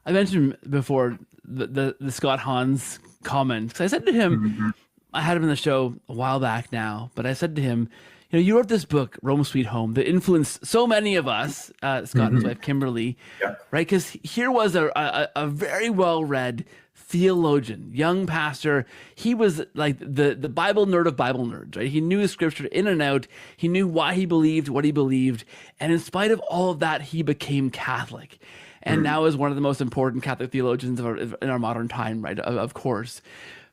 I mentioned before the Scott Hans comment. 'Cause I said to him, Mhm. I had him in the show a while back now, but I said to him, you wrote this book, Rome Sweet Home, that influenced so many of us, Scott and his Mhm. wife, Kimberly, Yeah. right? Because here was a very well-read theologian, young pastor. He was like the Bible nerd of Bible nerds, right? He knew his scripture in and out. He knew why he believed what he believed. And in spite of all of that, he became Catholic. And Mm. now is one of the most important Catholic theologians in our modern time, right? Of course.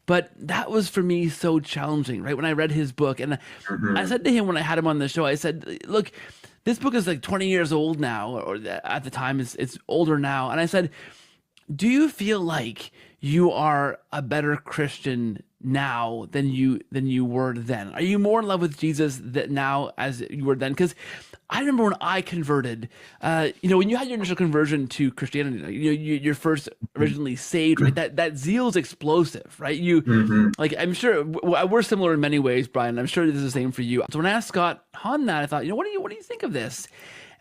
But that was for me so challenging, right? When I read his book, and I Mhm. said to him when I had him on the show, I said, "Look, this book is like 20 years old now, or at the time it's older now." And I said, do you feel like you are a better Christian now than you were then? Are you more in love with Jesus that now as you were then? Because I remember when I converted, when you had your initial conversion to Christianity, you're first originally saved, right? That zeal is explosive, right? Mhm. Like, I'm sure we're similar in many ways, Brian. I'm sure this is the same for you. So when I asked Scott Hahn that, I thought, what do you think of this?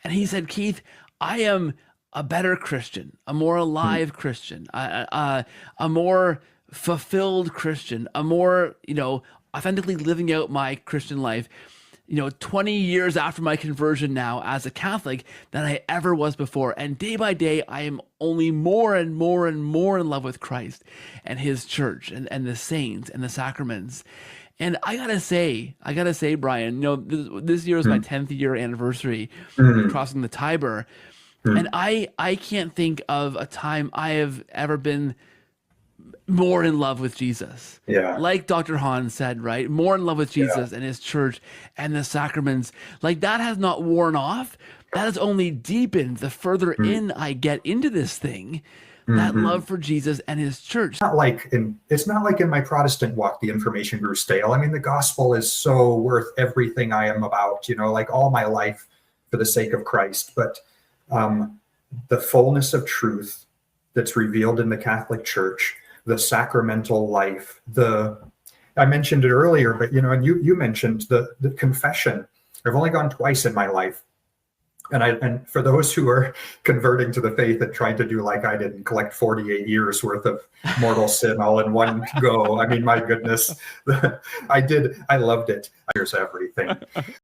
And he said, Keith, I am a better Christian, a more Mm. alive Christian, a more fulfilled Christian, a more, authentically living out my Christian life, 20 years after my conversion now as a Catholic than I ever was before. And day by day, I am only more and more and more in love with Christ and his church and the saints and the sacraments. And I gotta say, Brian, this year is my Mm. 10th year anniversary of Mm. crossing the Tiber. And Mm. I can't think of a time I have ever been more in love with Jesus. Yeah. Like Dr. Hahn said, right? More in love with Yeah. Jesus and his church and the sacraments. Like that has not worn off. That has only deepened the further Mm. in I get into this thing, that Mhm. love for Jesus and his church. It's not like in my Protestant walk the information grew stale. I mean, the gospel is so worth everything I am about, like all my life for the sake of Christ. But um, the fullness of truth that's revealed in the Catholic Church, the sacramental life, I mentioned it earlier, but and you mentioned the confession. I've only gone twice in my life. And for those who are converting to the faith and trying to do like I did and collect 48 years worth of mortal sin all in one go, I mean, my goodness, I loved it. Here's everything.